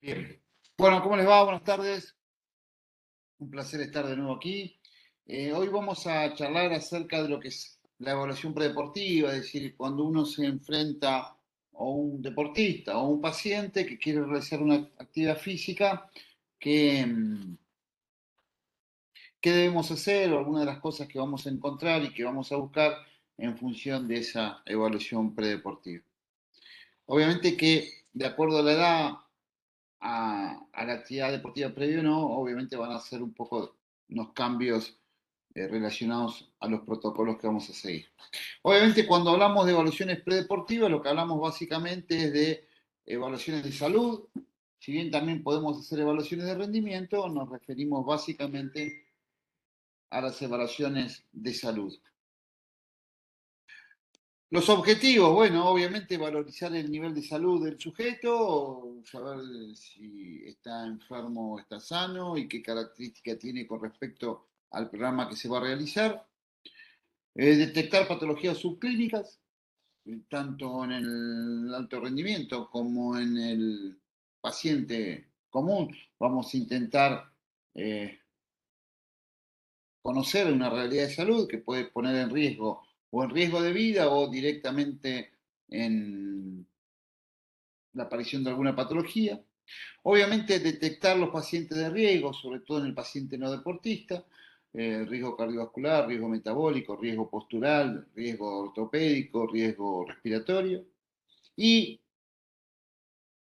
Bien. Bueno, ¿cómo les va? Buenas tardes. Un placer estar de nuevo aquí. Hoy vamos a charlar acerca de lo que es la evaluación predeportiva, es decir, cuando uno se enfrenta a un deportista o un paciente que quiere realizar una actividad física, ¿qué, qué debemos hacer o algunas de las cosas que vamos a encontrar y que vamos a buscar en función de esa evaluación predeportiva? Obviamente que de acuerdo a la edad a la actividad deportiva previa o no, obviamente van a ser un poco unos cambios relacionados a los protocolos que vamos a seguir. Obviamente cuando hablamos de evaluaciones predeportivas, lo que hablamos básicamente es de evaluaciones de salud. Si bien también podemos hacer evaluaciones de rendimiento, nos referimos básicamente a las evaluaciones de salud. Los objetivos, bueno, obviamente valorizar el nivel de salud del sujeto, saber si está enfermo o está sano y qué característica tiene con respecto al programa que se va a realizar. Detectar patologías subclínicas, tanto en el alto rendimiento como en el paciente común. Vamos a intentar eh, conocer una realidad de salud que puede poner en riesgo o en riesgo de vida o directamente en la aparición de alguna patología. Obviamente detectar los pacientes de riesgo, sobre todo en el paciente no deportista, riesgo cardiovascular, riesgo metabólico, riesgo postural, riesgo ortopédico, riesgo respiratorio. Y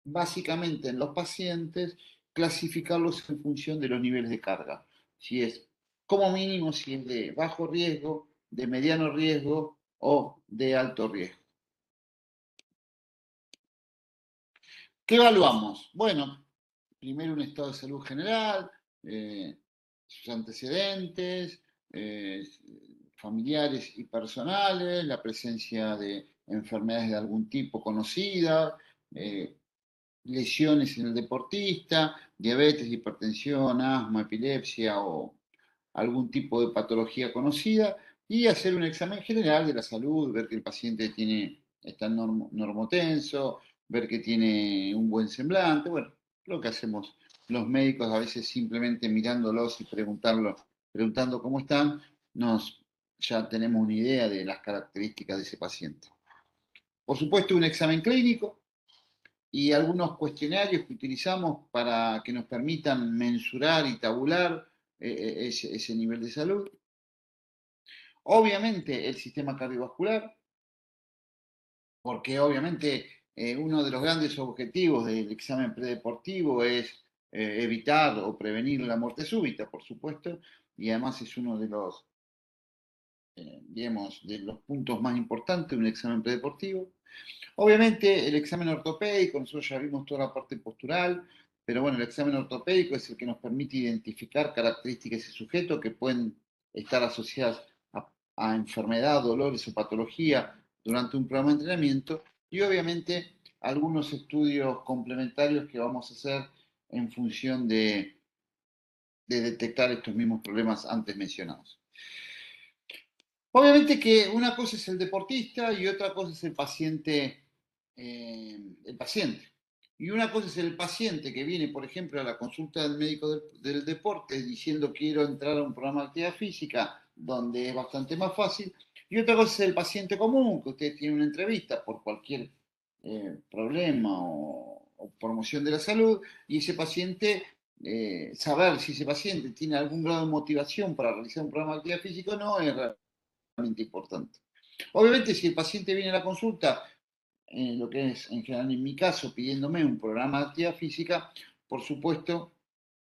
básicamente en los pacientes clasificarlos en función de los niveles de carga. Si es como mínimo, si es de bajo riesgo, de mediano riesgo o de alto riesgo. ¿Qué evaluamos? Bueno, primero un estado de salud general, sus antecedentes, familiares y personales, la presencia de enfermedades de algún tipo conocida, eh, lesiones en el deportista, diabetes, hipertensión, asma, epilepsia o algún tipo de patología conocida y hacer un examen general de la salud, ver que el paciente está normotenso, ver que tiene un buen semblante, bueno, lo que hacemos los médicos a veces simplemente mirándolos y preguntando cómo están, ya tenemos una idea de las características de ese paciente. Por supuesto, un examen clínico, y algunos cuestionarios que utilizamos para que nos permitan mensurar y tabular ese nivel de salud. Obviamente el sistema cardiovascular, porque obviamente uno de los grandes objetivos del examen predeportivo es evitar o prevenir la muerte súbita, por supuesto, y además es uno digamos, de los puntos más importantes de un examen predeportivo. Obviamente el examen ortopédico, nosotros ya vimos toda la parte postural, pero bueno, el examen ortopédico es el que nos permite identificar características de ese sujeto que pueden estar asociadas a enfermedad, dolores o patología durante un programa de entrenamiento y obviamente algunos estudios complementarios que vamos a hacer en función de detectar estos mismos problemas antes mencionados. Obviamente que una cosa es el deportista y otra cosa es el paciente. Y una cosa es el paciente que viene, por ejemplo, a la consulta del médico del deporte diciendo quiero entrar a un programa de actividad física, donde es bastante más fácil. Y otra cosa es el paciente común, que usted tiene una entrevista por cualquier problema o promoción de la salud, y ese paciente, saber si ese paciente tiene algún grado de motivación para realizar un programa de actividad física o no, es importante. Obviamente, si el paciente viene a la consulta, lo que es en general en mi caso, pidiéndome un programa de actividad física, por supuesto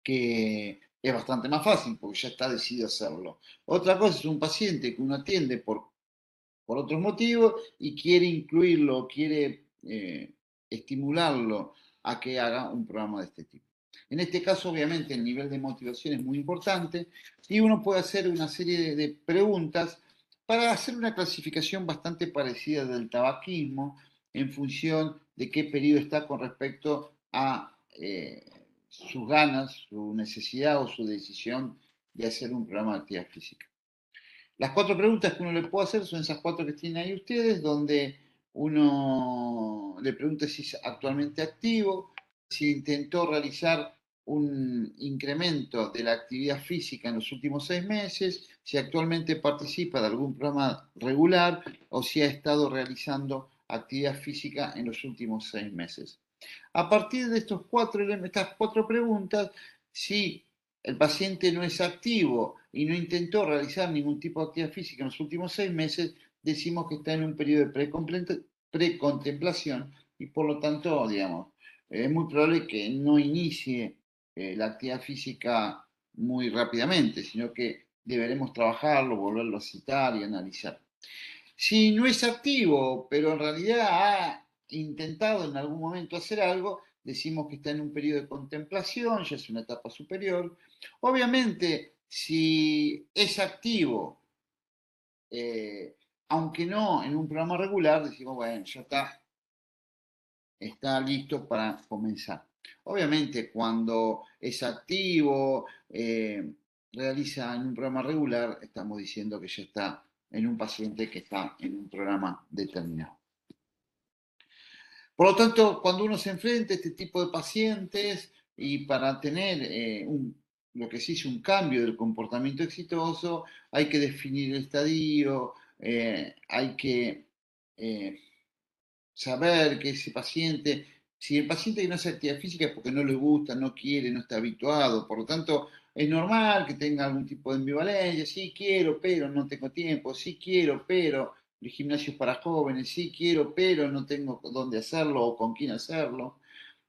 que es bastante más fácil porque ya está decidido hacerlo. Otra cosa es un paciente que uno atiende por otros motivos y quiere incluirlo, quiere estimularlo a que haga un programa de este tipo. En este caso, obviamente, el nivel de motivación es muy importante y uno puede hacer una serie de preguntas para hacer una clasificación bastante parecida del tabaquismo en función de qué periodo está con respecto a sus ganas, su necesidad o su decisión de hacer un programa de actividad física. Las cuatro preguntas que uno le puede hacer son esas cuatro que tienen ahí ustedes, donde uno le pregunta si es actualmente activo, si intentó realizar un incremento de la actividad física en los últimos 6 meses, si actualmente participa de algún programa regular o si ha estado realizando actividad física en los últimos 6 meses. A partir de estas cuatro preguntas, si el paciente no es activo y no intentó realizar ningún tipo de actividad física en los últimos 6 meses, decimos que está en un periodo de precontemplación y por lo tanto, digamos, es muy probable que no inicie la actividad física muy rápidamente, sino que deberemos trabajarlo, volverlo a citar y analizar. Si no es activo, pero en realidad ha intentado en algún momento hacer algo, decimos que está en un periodo de contemplación, ya es una etapa superior. Obviamente, si es activo, eh, aunque no en un programa regular, decimos, bueno, ya está listo para comenzar. Obviamente, cuando es activo, realiza en un programa regular, estamos diciendo que ya está en un paciente que está en un programa determinado. Por lo tanto, cuando uno se enfrenta a este tipo de pacientes y para tener lo que se dice un cambio del comportamiento exitoso, hay que definir el estadio, hay que eh, saber que ese paciente, si el paciente que no hace actividad física es porque no le gusta, no quiere, no está habituado, por lo tanto es normal que tenga algún tipo de ambivalencia, sí quiero, pero no tengo tiempo, sí quiero, pero el gimnasio es para jóvenes, sí quiero, pero no tengo dónde hacerlo o con quién hacerlo.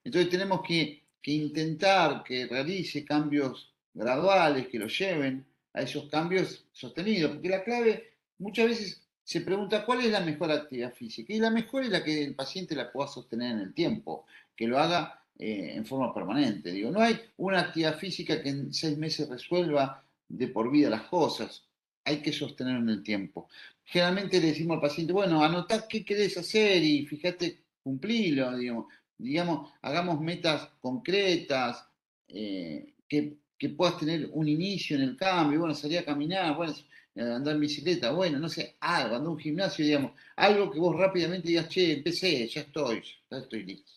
Entonces tenemos que intentar que realice cambios graduales que lo lleven a esos cambios sostenidos, porque la clave muchas veces se pregunta cuál es la mejor actividad física y la mejor es la que el paciente la pueda sostener en el tiempo, que lo haga en forma permanente. Digo, no hay una actividad física que en 6 meses resuelva de por vida las cosas, hay que sostenerlo en el tiempo. Generalmente le decimos al paciente, bueno, anotá qué querés hacer y fíjate, cumplilo, digamos, hagamos metas concretas, que puedas tener un inicio en el cambio, bueno, salir a caminar, bueno, andar en bicicleta, bueno, no sé, algo, andar a un gimnasio, digamos, algo que vos rápidamente digas, che, empecé, ya estoy listo.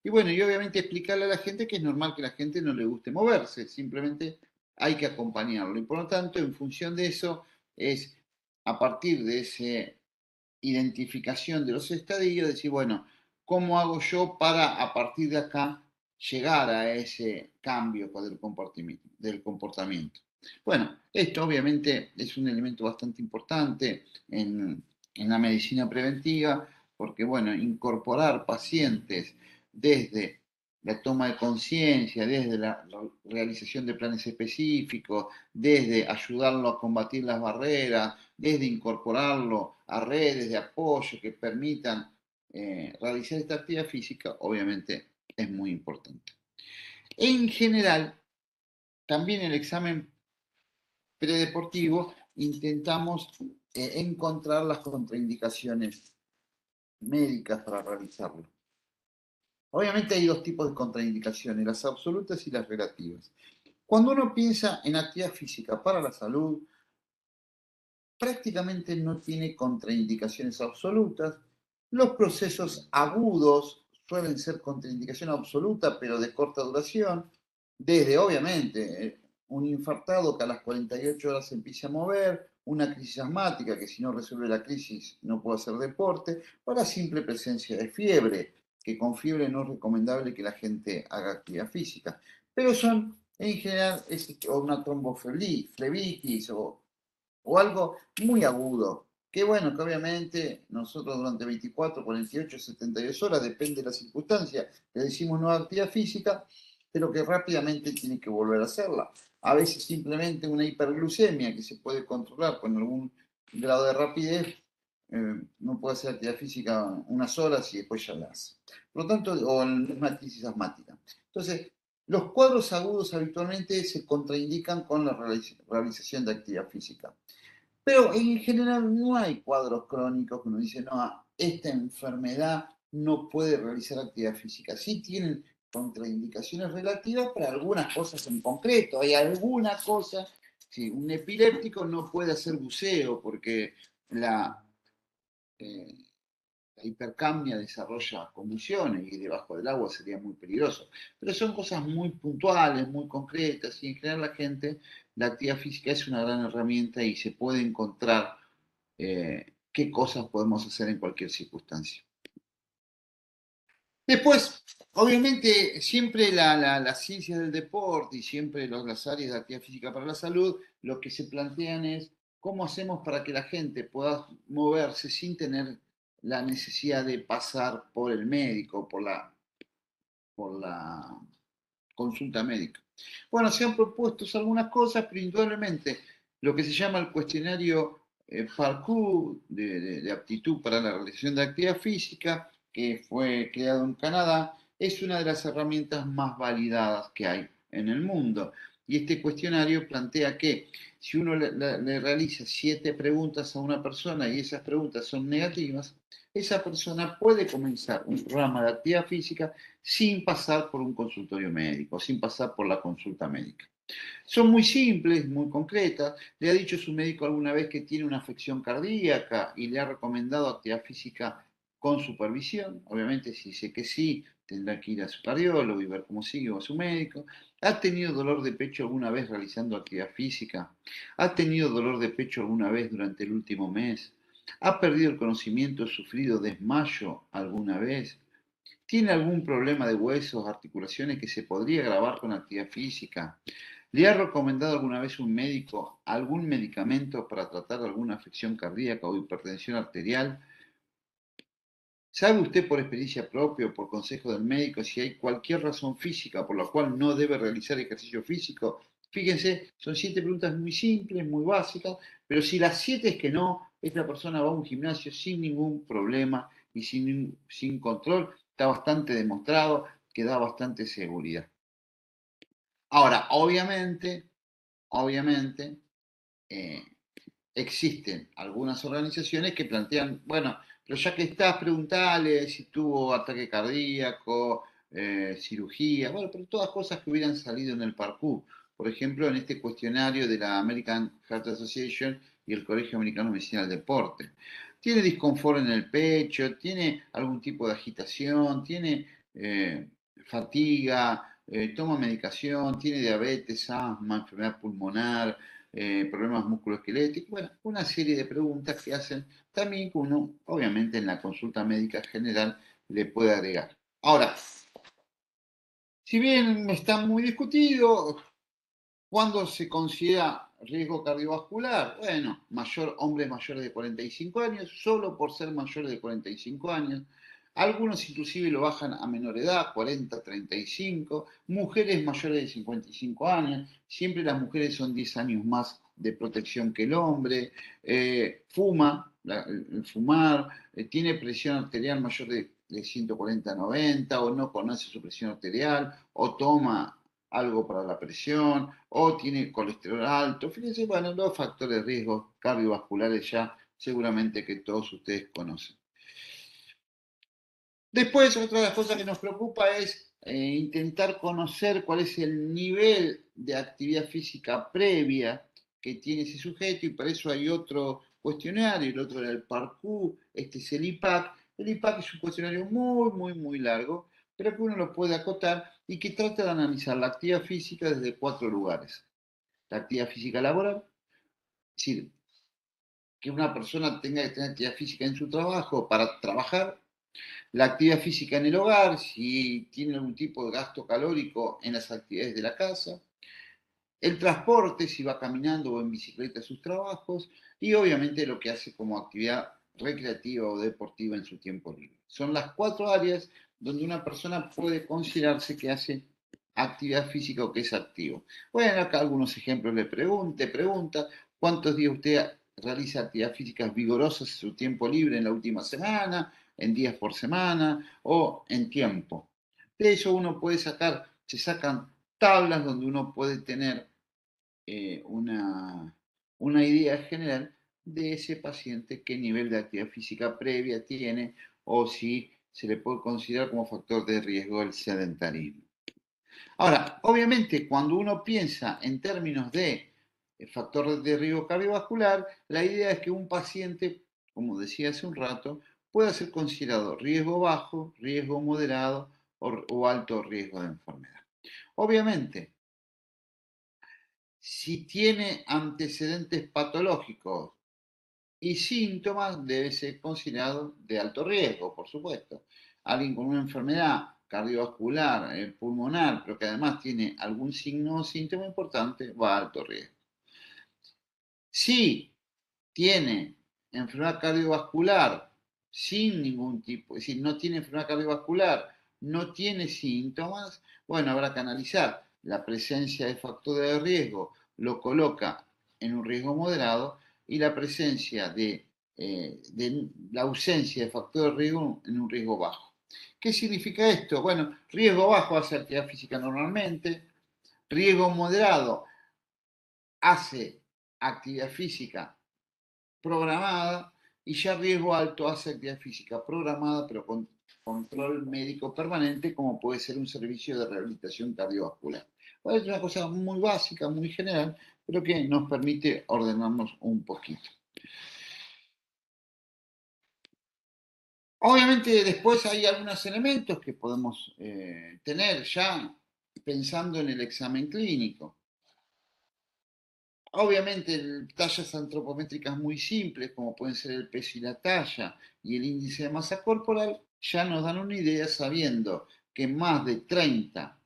Y bueno, y obviamente explicarle a la gente que es normal que a la gente no le guste moverse, simplemente hay que acompañarlo. Y por lo tanto, en función de eso, es a partir de esa identificación de los estadios, decir, bueno, ¿cómo hago yo para a partir de acá llegar a ese cambio del comportamiento? Bueno, esto obviamente es un elemento bastante importante en la medicina preventiva, porque bueno, incorporar pacientes desde la toma de conciencia, desde la realización de planes específicos, desde ayudarlo a combatir las barreras, desde incorporarlo a redes de apoyo que permitan realizar esta actividad física, obviamente es muy importante. En general, también el examen predeportivo intentamos encontrar las contraindicaciones médicas para realizarlo. Obviamente hay dos tipos de contraindicaciones, las absolutas y las relativas. Cuando uno piensa en actividad física para la salud, prácticamente no tiene contraindicaciones absolutas. Los procesos agudos suelen ser contraindicación absoluta, pero de corta duración, desde obviamente un infartado que a las 48 horas se empiece a mover, una crisis asmática que si no resuelve la crisis no puede hacer deporte, o la simple presencia de fiebre, que con fiebre no es recomendable que la gente haga actividad física. Pero son en general o una tromboflebitis o algo muy agudo. Que bueno, que obviamente nosotros durante 24, 48, 72 horas, depende de la circunstancia, le decimos no actividad física, pero que rápidamente tiene que volver a hacerla. A veces simplemente una hiperglucemia que se puede controlar con algún grado de rapidez, no puede hacer actividad física unas horas y después ya la hace. Por lo tanto, o en una crisis asmática. Entonces, los cuadros agudos habitualmente se contraindican con la realización de actividad física. Pero en general no hay cuadros crónicos que uno dice, no, esta enfermedad no puede realizar actividad física. Sí tienen contraindicaciones relativas para algunas cosas en concreto. Hay alguna cosa, si un epiléptico no puede hacer buceo porque la, eh, la hipercapnia desarrolla convulsiones y debajo del agua sería muy peligroso. Pero son cosas muy puntuales, muy concretas y en general la actividad física es una gran herramienta y se puede encontrar qué cosas podemos hacer en cualquier circunstancia. Después, obviamente, siempre las ciencias del deporte y siempre las áreas de actividad física para la salud, lo que se plantean es cómo hacemos para que la gente pueda moverse sin tener la necesidad de pasar por el médico, por la consulta médica. Bueno, se han propuesto algunas cosas, pero indudablemente lo que se llama el cuestionario Parcours de aptitud para la realización de actividad física, que fue creado en Canadá, es una de las herramientas más validadas que hay en el mundo. Y este cuestionario plantea que si uno le realiza 7 preguntas a una persona y esas preguntas son negativas, esa persona puede comenzar un programa de actividad física sin pasar por un consultorio médico, sin pasar por la consulta médica. Son muy simples, muy concretas. Le ha dicho su médico alguna vez que tiene una afección cardíaca y le ha recomendado actividad física con supervisión. Obviamente, si dice que sí, tendrá que ir a su cardiólogo y ver cómo sigue o a su médico. ¿Ha tenido dolor de pecho alguna vez realizando actividad física? ¿Ha tenido dolor de pecho alguna vez durante el último mes? ¿Ha perdido el conocimiento, sufrido desmayo alguna vez? ¿Tiene algún problema de huesos, articulaciones que se podría agravar con actividad física? ¿Le ha recomendado alguna vez un médico algún medicamento para tratar alguna afección cardíaca o hipertensión arterial? ¿Sabe usted por experiencia propia o por consejo del médico si hay cualquier razón física por la cual no debe realizar ejercicio físico? Fíjense, son 7 preguntas muy simples, muy básicas, pero si las 7 es que no, esta persona va a un gimnasio sin ningún problema y sin control, está bastante demostrado que da bastante seguridad. Ahora, obviamente, eh, existen algunas organizaciones que plantean, bueno, pero ya que estás, preguntale si tuvo ataque cardíaco, cirugía, bueno, pero todas cosas que hubieran salido en el parkour. Por ejemplo, en este cuestionario de la American Heart Association y el Colegio Americano de Medicina del Deporte. Tiene disconfort en el pecho, tiene algún tipo de agitación, tiene fatiga, toma medicación, tiene diabetes, asma, enfermedad pulmonar, problemas musculoesqueléticos, bueno, una serie de preguntas que hacen también que uno, obviamente, en la consulta médica general le puede agregar. Ahora, si bien está muy discutido, ¿cuándo se considera riesgo cardiovascular? Bueno, hombres mayores de 45 años, solo por ser mayores de 45 años. Algunos inclusive lo bajan a menor edad, 40, 35. Mujeres mayores de 55 años. Siempre las mujeres son 10 años más de protección que el hombre. Fuma, el fumar. Tiene presión arterial mayor de 140 a 90 o no conoce su presión arterial o toma algo para la presión, o tiene colesterol alto. Fíjense, bueno, los factores de riesgo cardiovasculares ya seguramente que todos ustedes conocen. Después, otra de las cosas que nos preocupa es intentar conocer cuál es el nivel de actividad física previa que tiene ese sujeto, y para eso hay otro cuestionario, el otro era el parkour, este es el IPAC. El IPAC es un cuestionario muy largo, pero que uno lo puede acotar y que trata de analizar la actividad física desde 4 lugares. La actividad física laboral, es decir, que una persona tenga que tener actividad física en su trabajo para trabajar. La actividad física en el hogar, si tiene algún tipo de gasto calórico en las actividades de la casa. El transporte, si va caminando o en bicicleta a sus trabajos. Y obviamente lo que hace como actividad recreativa o deportiva en su tiempo libre. Son las 4 áreas donde una persona puede considerarse que hace actividad física o que es activo. Bueno, acá algunos ejemplos le pregunta cuántos días usted realiza actividades físicas vigorosas en su tiempo libre en la última semana, en días por semana o en tiempo. De eso uno puede se sacan tablas donde uno puede tener una idea general de ese paciente, qué nivel de actividad física previa tiene o si se le puede considerar como factor de riesgo el sedentarismo. Ahora, obviamente, cuando uno piensa en términos de factor de riesgo cardiovascular, la idea es que un paciente, como decía hace un rato, puede ser considerado riesgo bajo, riesgo moderado o alto riesgo de enfermedad. Obviamente, si tiene antecedentes patológicos y síntomas, debe ser considerado de alto riesgo, por supuesto. Alguien con una enfermedad cardiovascular, pulmonar, pero que además tiene algún signo o síntoma importante, va a alto riesgo. Si tiene enfermedad cardiovascular sin ningún tipo, es decir, no tiene enfermedad cardiovascular, no tiene síntomas, bueno, habrá que analizar la presencia de factores de riesgo, lo coloca en un riesgo moderado y la presencia de la ausencia de factores de riesgo en un riesgo bajo. ¿Qué significa esto? Bueno, riesgo bajo hace actividad física normalmente, riesgo moderado hace actividad física programada y ya riesgo alto hace actividad física programada, pero con control médico permanente, como puede ser un servicio de rehabilitación cardiovascular. Bueno, es una cosa muy básica, muy general, pero que nos permite ordenarnos un poquito. Obviamente después hay algunos elementos que podemos tener ya pensando en el examen clínico. Obviamente, tallas antropométricas muy simples, como pueden ser el peso y la talla, y el índice de masa corporal, ya nos dan una idea sabiendo que más de 30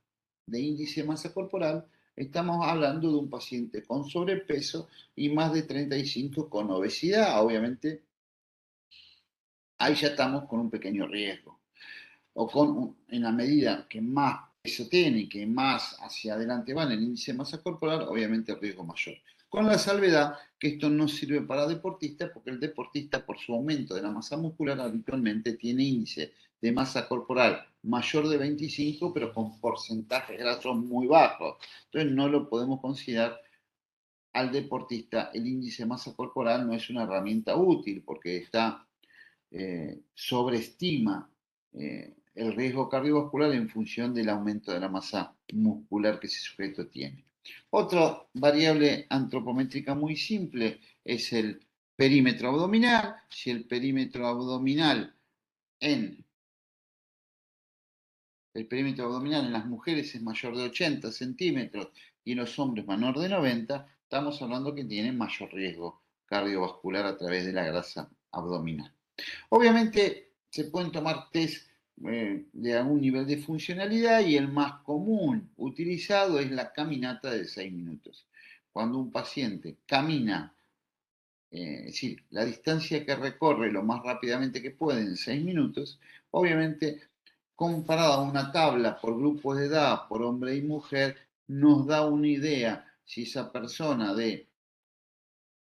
de índice de masa corporal, estamos hablando de un paciente con sobrepeso y más de 35 con obesidad. Obviamente, ahí ya estamos con un pequeño riesgo. En la medida que más peso tiene y que más hacia adelante va en el índice de masa corporal, obviamente el riesgo mayor. Con la salvedad que esto no sirve para deportistas, porque el deportista, por su aumento de la masa muscular, habitualmente tiene índice de masa corporal mayor de 25, pero con porcentajes grasos muy bajos. Entonces no lo podemos considerar al deportista. El índice de masa corporal no es una herramienta útil porque sobreestima el riesgo cardiovascular en función del aumento de la masa muscular que ese sujeto tiene. Otra variable antropométrica muy simple es el perímetro abdominal. Si el perímetro abdominal en las mujeres es mayor de 80 centímetros y en los hombres menor de 90, estamos hablando que tienen mayor riesgo cardiovascular a través de la grasa abdominal. Obviamente se pueden tomar test de algún nivel de funcionalidad y el más común utilizado es la caminata de 6 minutos. Cuando un paciente camina, es decir, la distancia que recorre lo más rápidamente que puede en 6 minutos, obviamente comparado a una tabla por grupos de edad, por hombre y mujer, nos da una idea si esa persona de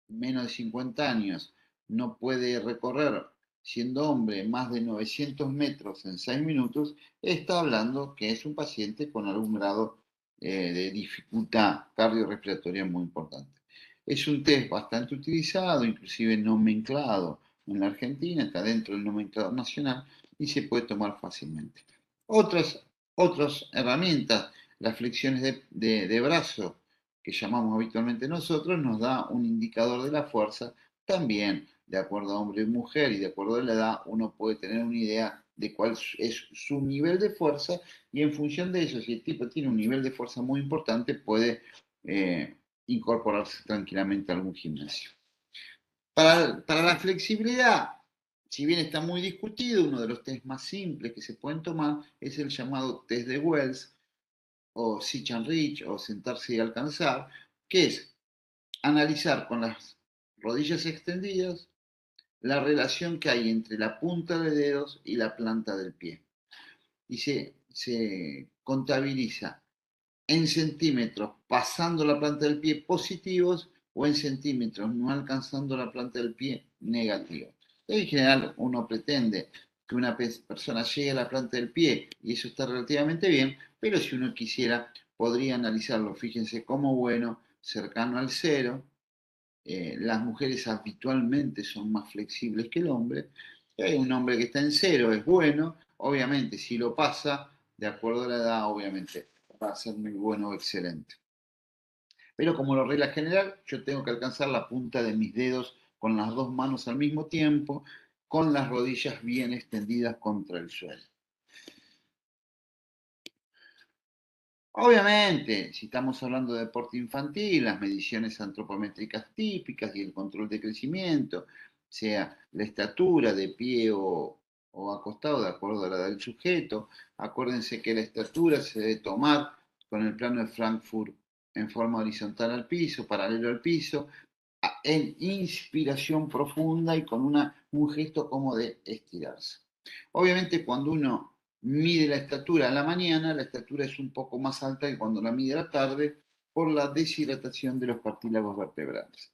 menos de 50 años no puede recorrer, siendo hombre, más de 900 metros en 6 minutos, está hablando que es un paciente con algún grado de dificultad cardiorrespiratoria muy importante. Es un test bastante utilizado, inclusive nomenclado en la Argentina, está dentro del nomenclado nacional y se puede tomar fácilmente. Otras herramientas, las flexiones de brazo, que llamamos habitualmente nosotros, nos da un indicador de la fuerza. También, de acuerdo a hombre y mujer y de acuerdo a la edad, uno puede tener una idea de cuál es su nivel de fuerza y en función de eso, si el tipo tiene un nivel de fuerza muy importante, puede incorporarse tranquilamente a algún gimnasio. Para la flexibilidad, si bien está muy discutido, uno de los test más simples que se pueden tomar es el llamado test de Wells, o Sit and Reach, o sentarse y alcanzar, que es analizar con las rodillas extendidas la relación que hay entre la punta de dedos y la planta del pie. Y se contabiliza en centímetros pasando la planta del pie positivos o en centímetros no alcanzando la planta del pie negativos. En general uno pretende que una persona llegue a la planta del pie y eso está relativamente bien, pero si uno quisiera podría analizarlo, fíjense como bueno, cercano al cero. Las mujeres habitualmente son más flexibles que el hombre. Hay un hombre que está en cero, es bueno, obviamente si lo pasa, de acuerdo a la edad, obviamente va a ser muy bueno o excelente. Pero como lo regla general, yo tengo que alcanzar la punta de mis dedos con las dos manos al mismo tiempo, con las rodillas bien extendidas contra el suelo. Obviamente, si estamos hablando de deporte infantil, las mediciones antropométricas típicas y el control de crecimiento, sea la estatura de pie o acostado de acuerdo a la edad del sujeto. Acuérdense que la estatura se debe tomar con el plano de Frankfurt en forma horizontal al piso, paralelo al piso, en inspiración profunda y con un gesto como de estirarse. Obviamente cuando uno mide la estatura a la mañana, la estatura es un poco más alta que cuando la mide a la tarde por la deshidratación de los cartílagos vertebrales.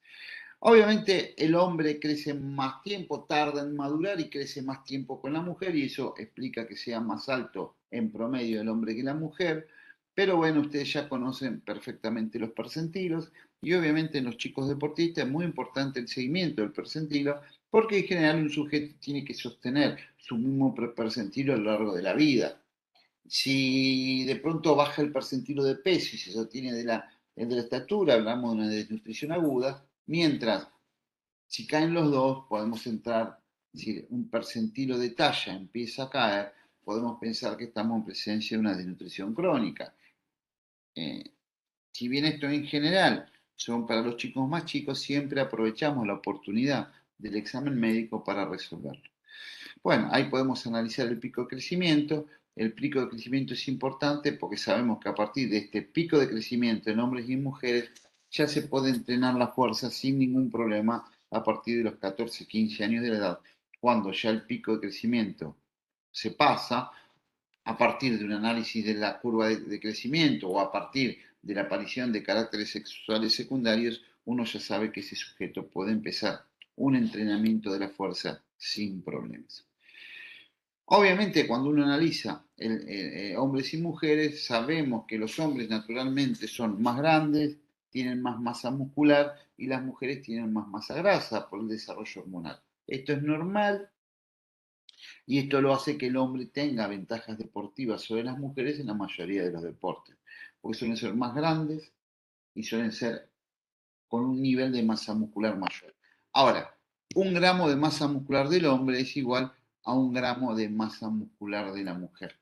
Obviamente el hombre crece más tiempo, tarda en madurar y crece más tiempo con la mujer y eso explica que sea más alto en promedio el hombre que la mujer. Pero bueno, ustedes ya conocen perfectamente los percentilos y obviamente en los chicos deportistas es muy importante el seguimiento del percentilo porque en general un sujeto tiene que sostener su mismo percentilo a lo largo de la vida. Si de pronto baja el percentilo de peso y se sostiene de la estatura, hablamos de una desnutrición aguda, mientras si caen los dos, podemos entrar, si un percentilo de talla empieza a caer, podemos pensar que estamos en presencia de una desnutrición crónica. Eh, si bien esto en general son para los chicos más chicos, siempre aprovechamos la oportunidad del examen médico para resolverlo. Bueno, ahí podemos analizar el pico de crecimiento. El pico de crecimiento es importante porque sabemos que a partir de este pico de crecimiento en hombres y mujeres ya se puede entrenar la fuerza sin ningún problema a partir de los 14, 15 años de la edad, cuando ya el pico de crecimiento se pasa a partir de un análisis de la curva de crecimiento o a partir de la aparición de caracteres sexuales secundarios, uno ya sabe que ese sujeto puede empezar un entrenamiento de la fuerza sin problemas. Obviamente, cuando uno analiza hombres y mujeres, sabemos que los hombres naturalmente son más grandes, tienen más masa muscular y las mujeres tienen más masa grasa por el desarrollo hormonal. Esto es normal y esto lo hace que el hombre tenga ventajas deportivas sobre las mujeres en la mayoría de los deportes, porque suelen ser más grandes y suelen ser con un nivel de masa muscular mayor. Ahora, 1 gramo de masa muscular del hombre es igual a 1 gramo de masa muscular de la mujer.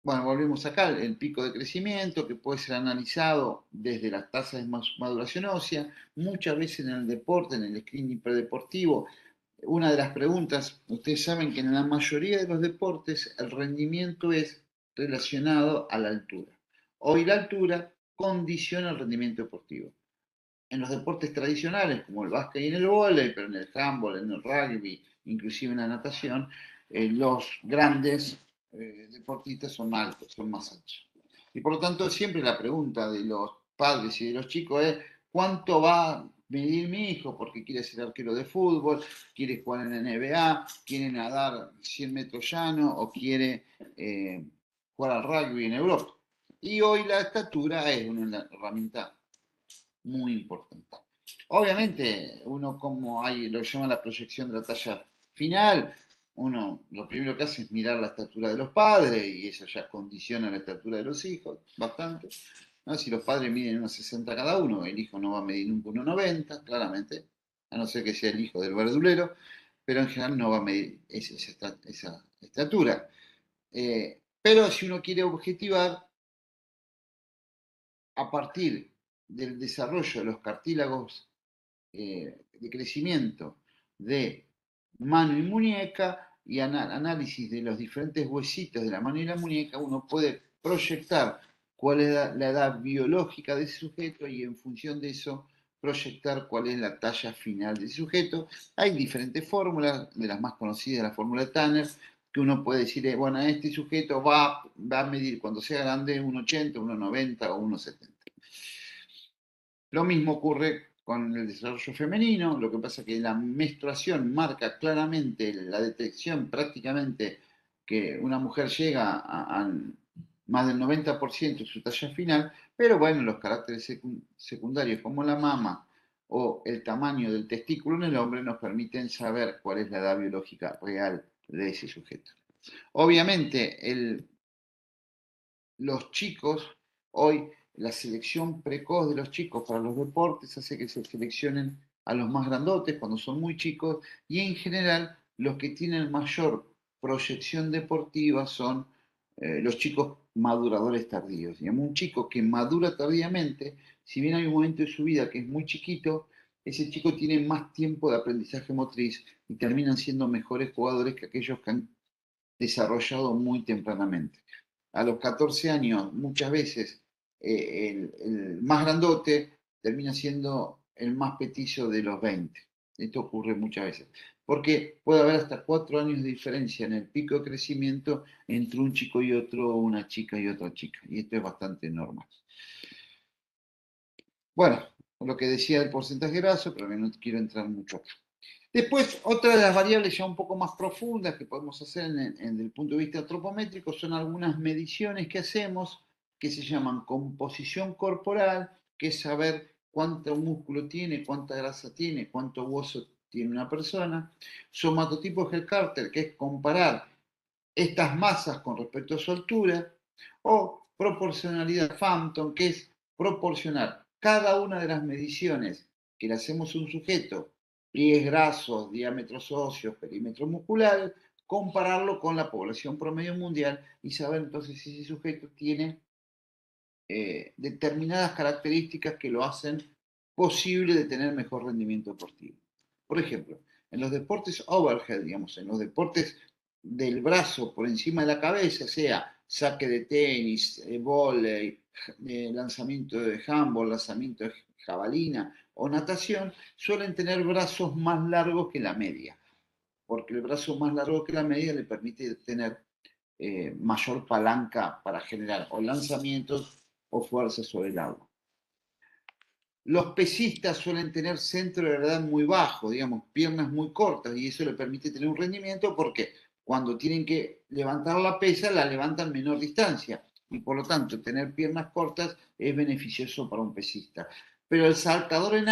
Bueno, volvemos acá, el pico de crecimiento que puede ser analizado desde las tasas de maduración ósea. Muchas veces en el deporte, en el screening predeportivo, una de las preguntas, ustedes saben que en la mayoría de los deportes el rendimiento es relacionado a la altura. Hoy la altura condiciona el rendimiento deportivo. En los deportes tradicionales, como el básquet y en el vóley, pero en el handball, en el rugby, inclusive en la natación, los grandes deportistas son altos, son más altos. Y por lo tanto, siempre la pregunta de los padres y de los chicos es, ¿cuánto va a medir mi hijo? Porque quiere ser arquero de fútbol, quiere jugar en la NBA, quiere nadar 100 metros llano o quiere jugar al rugby en Europa. Y hoy la estatura es una herramienta muy importante. Obviamente, uno como hay, lo llama la proyección de la talla final, uno lo primero que hace es mirar la estatura de los padres y eso ya condiciona la estatura de los hijos bastante. ¿No? Si los padres miden unos 60 cada uno, el hijo no va a medir nunca 1,90, claramente, a no ser que sea el hijo del verdulero, pero en general no va a medir esa estatura. Pero si uno quiere objetivar, a partir del desarrollo de los cartílagos de crecimiento de mano y muñeca y análisis de los diferentes huesitos de la mano y la muñeca, uno puede proyectar cuál es la edad biológica de ese sujeto y en función de eso proyectar cuál es la talla final de ese sujeto. Hay diferentes fórmulas, de las más conocidas, la fórmula de Tanner, que uno puede decir, bueno, este sujeto va a medir cuando sea grande 1,80, 1,90 o 1,70. Lo mismo ocurre con el desarrollo femenino, lo que pasa es que la menstruación marca claramente la detección prácticamente que una mujer llega a más del 90% de su talla final, pero bueno, los caracteres secundarios como la mama o el tamaño del testículo en el hombre nos permiten saber cuál es la edad biológica real de ese sujeto. Obviamente, los chicos, hoy la selección precoz de los chicos para los deportes hace que se seleccionen a los más grandotes cuando son muy chicos, y en general los que tienen mayor proyección deportiva son los chicos maduradores tardíos. Digamos, un chico que madura tardíamente, si bien hay un momento de su vida que es muy chiquito, ese chico tiene más tiempo de aprendizaje motriz y terminan siendo mejores jugadores que aquellos que han desarrollado muy tempranamente. A los 14 años, muchas veces, el más grandote termina siendo el más petizo de los 20. Esto ocurre muchas veces. Porque puede haber hasta 4 años de diferencia en el pico de crecimiento entre un chico y otro, una chica y otra chica. Y esto es bastante normal. Bueno, lo que decía del porcentaje graso, pero que no quiero entrar mucho acá. Después, otra de las variables ya un poco más profundas que podemos hacer desde el punto de vista antropométrico son algunas mediciones que hacemos que se llaman composición corporal, que es saber cuánto músculo tiene, cuánta grasa tiene, cuánto hueso tiene una persona. Somatotipo Hellcarter, que es comparar estas masas con respecto a su altura. O proporcionalidad Phantom, que es proporcionar cada una de las mediciones que le hacemos a un sujeto, pliegues grasos, diámetros óseos, perímetro muscular, compararlo con la población promedio mundial y saber entonces si ese sujeto tiene determinadas características que lo hacen posible de tener mejor rendimiento deportivo. Por ejemplo, en los deportes overhead, digamos, en los deportes del brazo por encima de la cabeza, sea saque de tenis, vóley, lanzamiento de handball, lanzamiento de jabalina o natación, suelen tener brazos más largos que la media, porque el brazo más largo que la media le permite tener mayor palanca para generar o lanzamientos o fuerza sobre el agua. Los pesistas suelen tener centro de gravedad muy bajo, digamos, piernas muy cortas, y eso le permite tener un rendimiento porque cuando tienen que levantar la pesa, la levantan menor distancia, y por lo tanto tener piernas cortas es beneficioso para un pesista. Pero el saltador en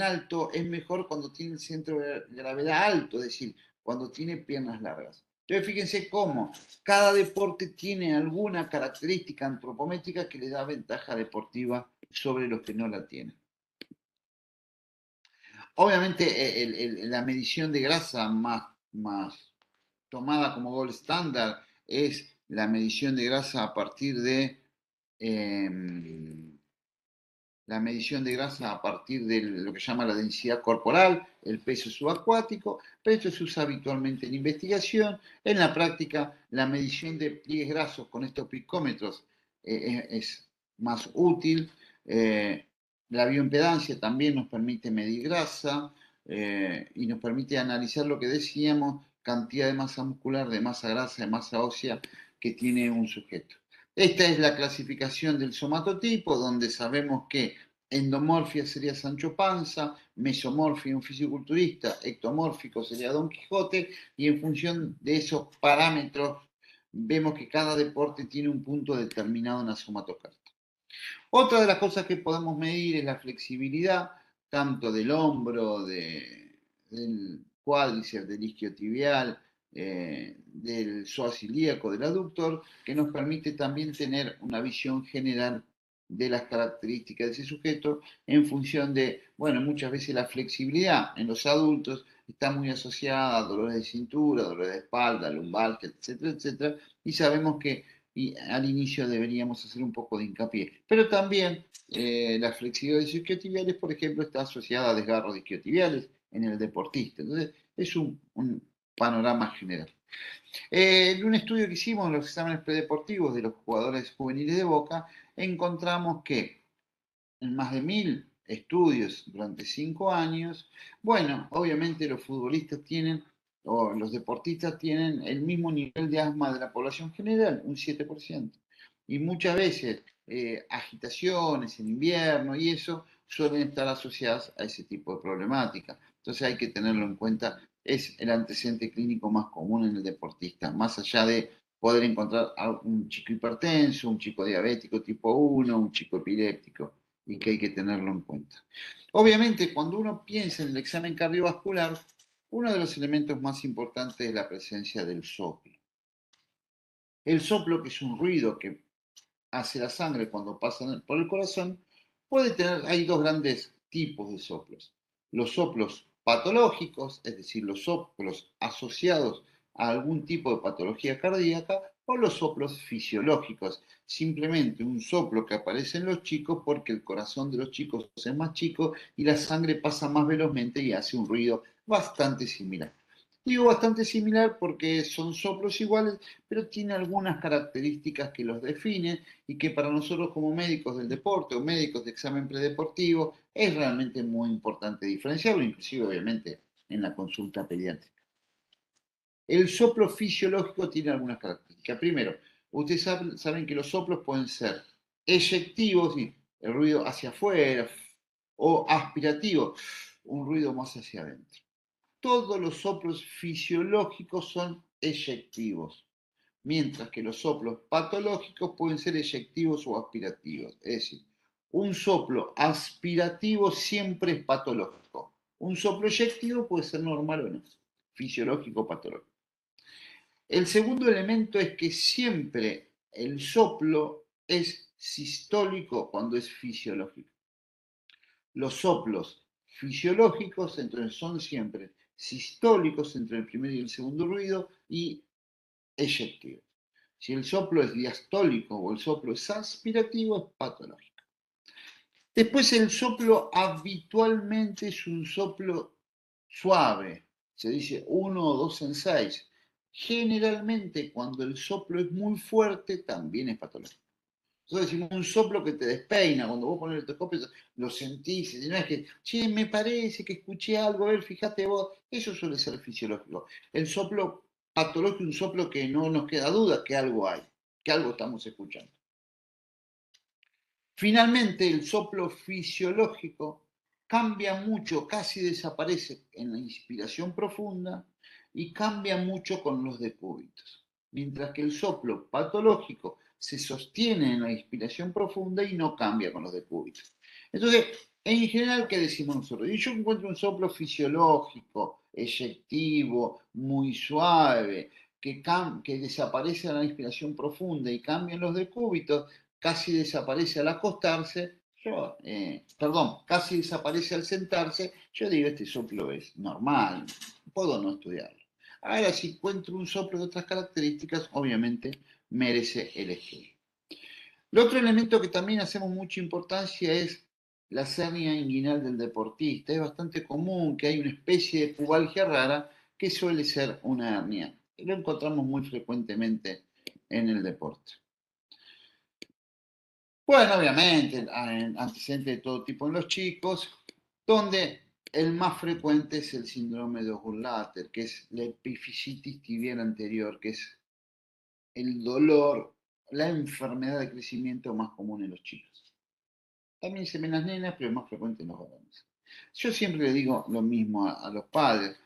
alto es mejor cuando tiene el centro de gravedad alto, es decir, cuando tiene piernas largas. Entonces fíjense cómo cada deporte tiene alguna característica antropométrica que le da ventaja deportiva sobre los que no la tienen. Obviamente la medición de grasa más tomada como gold estándar es la medición de grasa a partir de eh, la medición de grasa a partir de lo que llama la densidad corporal, el peso subacuático, pero esto se usa habitualmente en investigación. En la práctica, la medición de pliegues grasos con estos picómetros es más útil. La bioimpedancia también nos permite medir grasa y nos permite analizar lo que decíamos, cantidad de masa muscular, de masa grasa, de masa ósea que tiene un sujeto. Esta es la clasificación del somatotipo, donde sabemos que endomorfia sería Sancho Panza, mesomorfia un fisiculturista, ectomórfico sería Don Quijote, y en función de esos parámetros vemos que cada deporte tiene un punto determinado en la somatocarta. Otra de las cosas que podemos medir es la flexibilidad, tanto del hombro, del cuádriceps, del isquiotibial, del psoas ilíaco, del aductor, que nos permite también tener una visión general de las características de ese sujeto en función de, bueno, muchas veces la flexibilidad en los adultos está muy asociada a dolores de cintura, dolores de espalda, lumbalgia, etcétera, etcétera, y sabemos que y al inicio deberíamos hacer un poco de hincapié. Pero también la flexibilidad de isquiotibiales, por ejemplo, está asociada a desgarros de isquiotibiales en el deportista. Entonces, es un panorama general. En un estudio que hicimos en los exámenes predeportivos de los jugadores juveniles de Boca, encontramos que en más de 1000 estudios durante 5 años, bueno, obviamente los futbolistas tienen, o los deportistas tienen el mismo nivel de asma de la población general, un 7%. Y muchas veces agitaciones en invierno y eso suelen estar asociadas a ese tipo de problemática. Entonces hay que tenerlo en cuenta, es el antecedente clínico más común en el deportista, más allá de poder encontrar a un chico hipertenso, un chico diabético tipo 1, un chico epiléptico y que hay que tenerlo en cuenta. Obviamente, cuando uno piensa en el examen cardiovascular, uno de los elementos más importantes es la presencia del soplo. El soplo, que es un ruido que hace la sangre cuando pasa por el corazón, puede tener, hay dos grandes tipos de soplos. los soplos patológicos, es decir, los soplos asociados a algún tipo de patología cardíaca, o los soplos fisiológicos, simplemente un soplo que aparece en los chicos porque el corazón de los chicos es más chico y la sangre pasa más velozmente y hace un ruido bastante similar. Digo bastante similar porque son soplos iguales, pero tiene algunas características que los definen y que para nosotros como médicos del deporte o médicos de examen predeportivo es realmente muy importante diferenciarlo, inclusive obviamente en la consulta pediátrica. El soplo fisiológico tiene algunas características. Primero, ustedes saben que los soplos pueden ser eyectivos, el ruido hacia afuera, o aspirativos, un ruido más hacia adentro. Todos los soplos fisiológicos son eyectivos, mientras que los soplos patológicos pueden ser eyectivos o aspirativos. Es decir, un soplo aspirativo siempre es patológico. Un soplo eyectivo puede ser normal o no, fisiológico o patológico. El segundo elemento es que siempre el soplo es sistólico cuando es fisiológico. Los soplos fisiológicos entonces son siempre sistólicos entre el primer y el segundo ruido y eyectivos. Si el soplo es diastólico o el soplo es aspirativo, es patológico. Después el soplo habitualmente es un soplo suave, se dice 1 o 2 en 6. Generalmente cuando el soplo es muy fuerte también es patológico. Nosotros decimos un soplo que te despeina, cuando vos pones el estetoscopio lo sentís, y no es que, che, me parece que escuché algo, a ver, fíjate vos, eso suele ser fisiológico. El soplo patológico, un soplo que no nos queda duda que algo hay, que algo estamos escuchando. Finalmente, el soplo fisiológico cambia mucho, casi desaparece en la inspiración profunda y cambia mucho con los decúbitos, mientras que el soplo patológico se sostiene en la inspiración profunda y no cambia con los decúbitos. Entonces, en general, ¿qué decimos nosotros? Y yo encuentro un soplo fisiológico, eyectivo, muy suave, que desaparece en la inspiración profunda y cambia en los decúbitos, casi desaparece al acostarse, casi desaparece al sentarse, yo digo, este soplo es normal, puedo no estudiarlo. Ahora, si encuentro un soplo de otras características, obviamente merece el estudio. El otro elemento que también hacemos mucha importancia es la hernia inguinal del deportista. Es bastante común que hay una especie de pubalgia rara que suele ser una hernia. Lo encontramos muy frecuentemente en el deporte. Bueno, obviamente, hay antecedentes de todo tipo en los chicos, donde el más frecuente es el síndrome de Osgood-Schlatter, que es la epifisitis tibial anterior, que es el dolor, la enfermedad de crecimiento más común en los chicos. También se ven las nenas, pero es más frecuente en los varones. Yo siempre le digo lo mismo a los padres.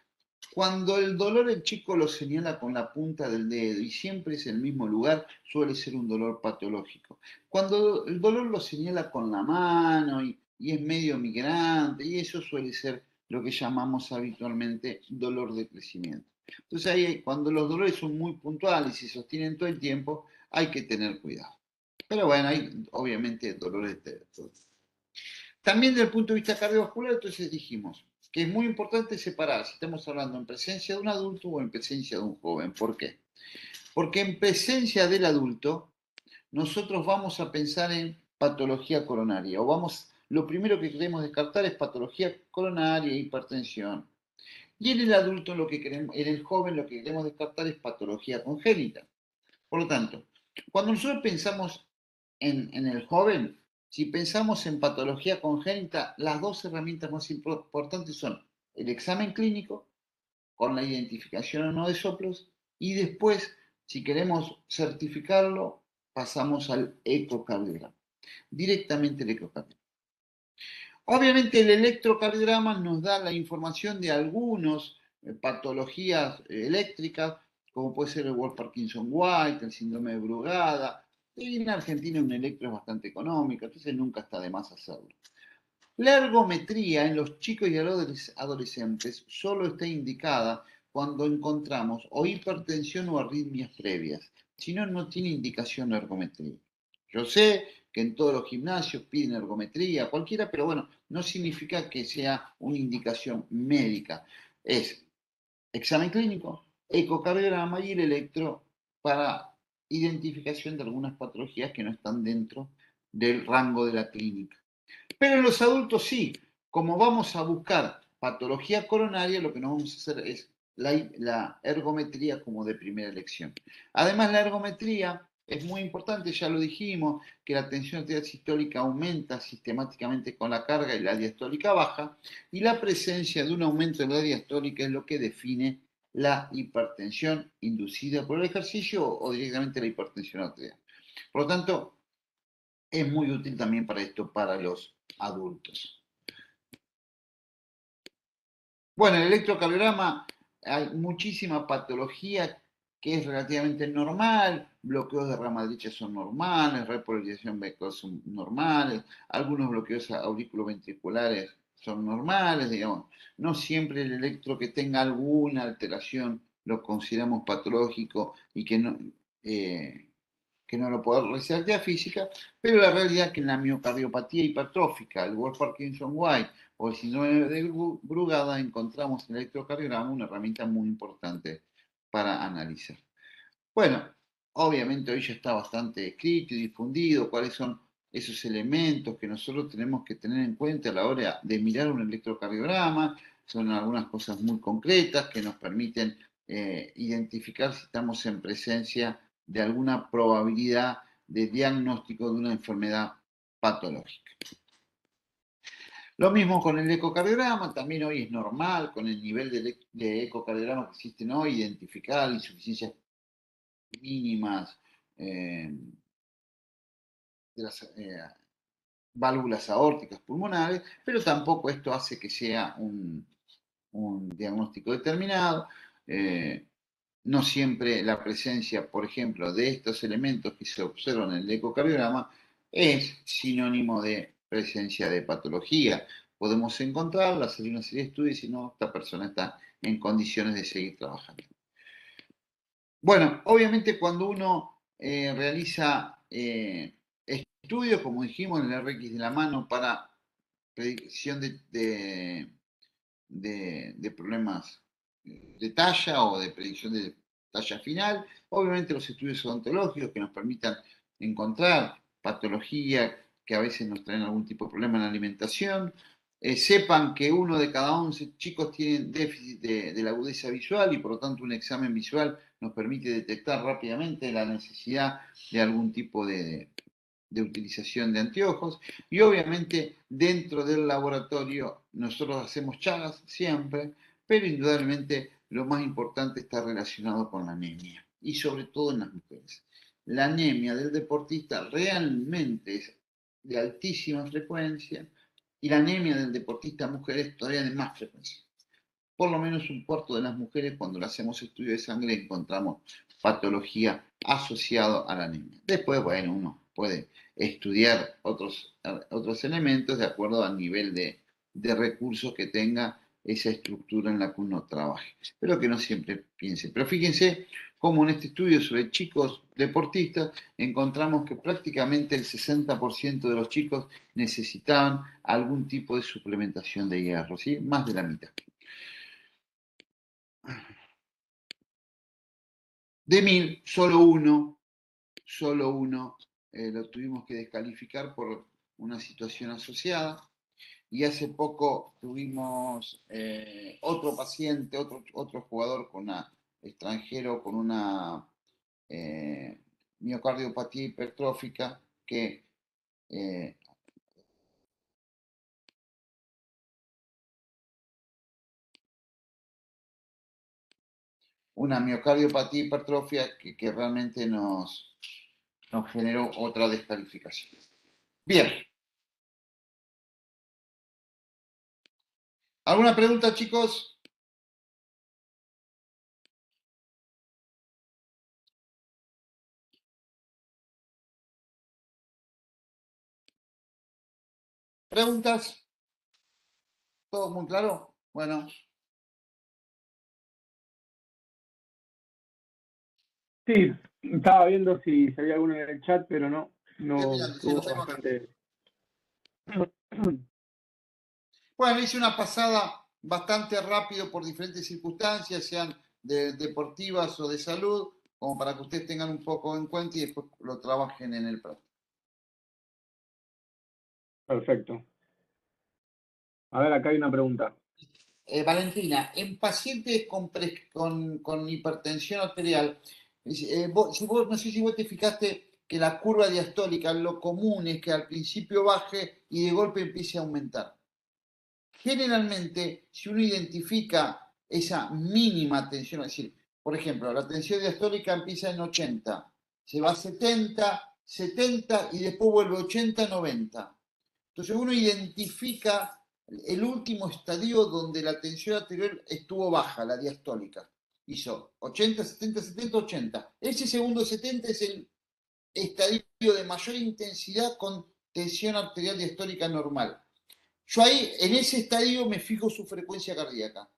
Cuando el dolor el chico lo señala con la punta del dedo y siempre es en el mismo lugar, suele ser un dolor patológico. Cuando el dolor lo señala con la mano y es medio migrante, y eso suele ser lo que llamamos habitualmente dolor de crecimiento. Entonces ahí, cuando los dolores son muy puntuales y se sostienen todo el tiempo, hay que tener cuidado. Pero bueno, hay obviamente dolores de todo. También desde el punto de vista cardiovascular, entonces dijimos que es muy importante separar si estamos hablando en presencia de un adulto o en presencia de un joven. ¿Por qué? Porque en presencia del adulto nosotros vamos a pensar en patología coronaria o lo primero que queremos descartar es patología coronaria, hipertensión. Y en el adulto en el joven lo que queremos descartar es patología congénita. Por lo tanto, cuando nosotros pensamos en el joven, si pensamos en patología congénita, las dos herramientas más importantes son el examen clínico, con la identificación o no de soplos, y después, si queremos certificarlo, pasamos al ecocardiograma, directamente el ecocardiograma. Obviamente el electrocardiograma nos da la información de algunas patologías eléctricas, como puede ser el Wolff-Parkinson-White, el síndrome de Brugada. Y en Argentina un electro es bastante económico, entonces nunca está de más hacerlo. La ergometría en los chicos y adolescentes solo está indicada cuando encontramos o hipertensión o arritmias previas. Si no, no tiene indicación la ergometría. Yo sé que en todos los gimnasios piden ergometría, cualquiera, pero bueno, no significa que sea una indicación médica. Es examen clínico, ecocardiograma y el electro para identificación de algunas patologías que no están dentro del rango de la clínica. Pero en los adultos sí, como vamos a buscar patología coronaria, lo que nos vamos a hacer es la ergometría como de primera elección. Además, la ergometría es muy importante, ya lo dijimos, que la tensión arterial sistólica aumenta sistemáticamente con la carga y la diastólica baja, y la presencia de un aumento de la diastólica es lo que define la hipertensión inducida por el ejercicio o directamente la hipertensión arterial. Por lo tanto, es muy útil también para esto, para los adultos. Bueno, en el electrocardiograma hay muchísima patología que es relativamente normal, bloqueos de rama derecha son normales, repolarización vehicular son normales, algunos bloqueos auriculoventriculares son normales, digamos. No siempre el electro que tenga alguna alteración lo consideramos patológico y que no lo puede realizar actividad física, pero la realidad es que en la miocardiopatía hipertrófica, el Wolff Parkinson White o el síndrome de Brugada encontramos en el electrocardiograma una herramienta muy importante para analizar. Bueno, obviamente hoy ya está bastante escrito y difundido cuáles son esos elementos que nosotros tenemos que tener en cuenta a la hora de mirar un electrocardiograma. Son algunas cosas muy concretas que nos permiten identificar si estamos en presencia de alguna probabilidad de diagnóstico de una enfermedad patológica. Lo mismo con el ecocardiograma, también hoy es normal con el nivel de ecocardiograma que existen hoy, identificar insuficiencias mínimas de las válvulas aórticas pulmonares, pero tampoco esto hace que sea un diagnóstico determinado. No siempre la presencia, por ejemplo, de estos elementos que se observan en el ecocardiograma es sinónimo de presencia de patología. Podemos encontrarla, hacer una serie de estudios y si no, esta persona está en condiciones de seguir trabajando. Bueno, obviamente cuando uno realiza estudios, como dijimos, en el RX de la mano para predicción de problemas de talla o de predicción de talla final, obviamente los estudios odontológicos que nos permitan encontrar patología que a veces nos traen algún tipo de problema en la alimentación. Sepan que uno de cada 11 chicos tienen déficit de la agudeza visual y por lo tanto un examen visual nos permite detectar rápidamente la necesidad de algún tipo de utilización de anteojos y obviamente dentro del laboratorio nosotros hacemos charlas siempre, pero indudablemente lo más importante está relacionado con la anemia y sobre todo en las mujeres. La anemia del deportista realmente es de altísima frecuencia y la anemia del deportista mujer es todavía de más frecuencia. Por lo menos un cuarto de las mujeres cuando le hacemos estudio de sangre encontramos patología asociada a la anemia. Después, bueno, uno puede estudiar otros elementos de acuerdo al nivel de recursos que tenga esa estructura en la que uno trabaje. Pero que no siempre piense. Pero fíjense cómo en este estudio sobre chicos deportistas encontramos que prácticamente el 60% de los chicos necesitaban algún tipo de suplementación de hierro, ¿sí? Más de la mitad. De 1000, solo uno lo tuvimos que descalificar por una situación asociada. Y hace poco tuvimos otro paciente, otro jugador extranjero con una miocardiopatía hipertrófica que una miocardiopatía hipertrofia que realmente nos generó otra descalificación. Bien, ¿alguna pregunta, chicos? ¿Preguntas? ¿Todo muy claro? Bueno, Sí, estaba viendo si había alguno en el chat, pero no. No, Terminando, sí, lo estuvo tengo acá. bastante. Bueno, hice una pasada bastante rápido por diferentes circunstancias, sean deportivas o de salud, como para que ustedes tengan un poco en cuenta y después lo trabajen en el práctico. Perfecto. A ver, acá hay una pregunta. Valentina, en pacientes con hipertensión arterial, no sé si vos te fijaste que la curva diastólica, lo común es que al principio baje y de golpe empiece a aumentar. Generalmente, si uno identifica esa mínima tensión, es decir, por ejemplo, la tensión diastólica empieza en 80, se va a 70, 70 y después vuelve 80, 90. Entonces uno identifica el último estadio donde la tensión arterial estuvo baja, la diastólica. Hizo 80, 70, 70, 80. Ese segundo 70 es el estadio de mayor intensidad con tensión arterial diastólica normal. Yo ahí, en ese estadio, me fijo su frecuencia cardíaca.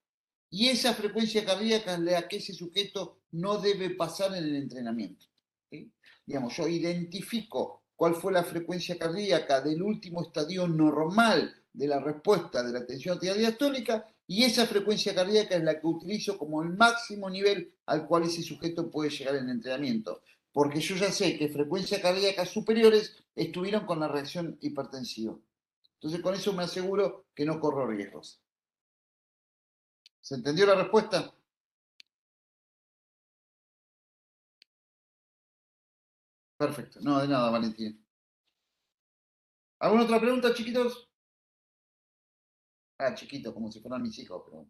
Y esa frecuencia cardíaca es la que ese sujeto no debe pasar en el entrenamiento. ¿Sí? Digamos, yo identifico cuál fue la frecuencia cardíaca del último estadio normal de la respuesta de la tensión arterial diastólica y esa frecuencia cardíaca es la que utilizo como el máximo nivel al cual ese sujeto puede llegar en el entrenamiento. Porque yo ya sé que frecuencias cardíacas superiores estuvieron con la reacción hipertensiva. Entonces con eso me aseguro que no corro riesgos. ¿Se entendió la respuesta? Perfecto. No, de nada, Valentín. ¿Alguna otra pregunta, chiquitos? Ah, chiquitos, como si fueran mis hijos, pero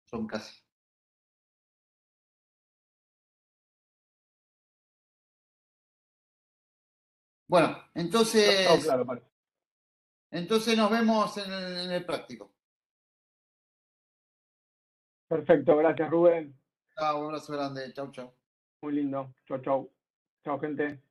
son casi. Bueno, No, no, entonces, claro, parece. entonces nos vemos en el práctico. Perfecto, gracias Rubén. Chao, un abrazo grande. Chau, chau. Muy lindo. Chau, chau. Chau, gente.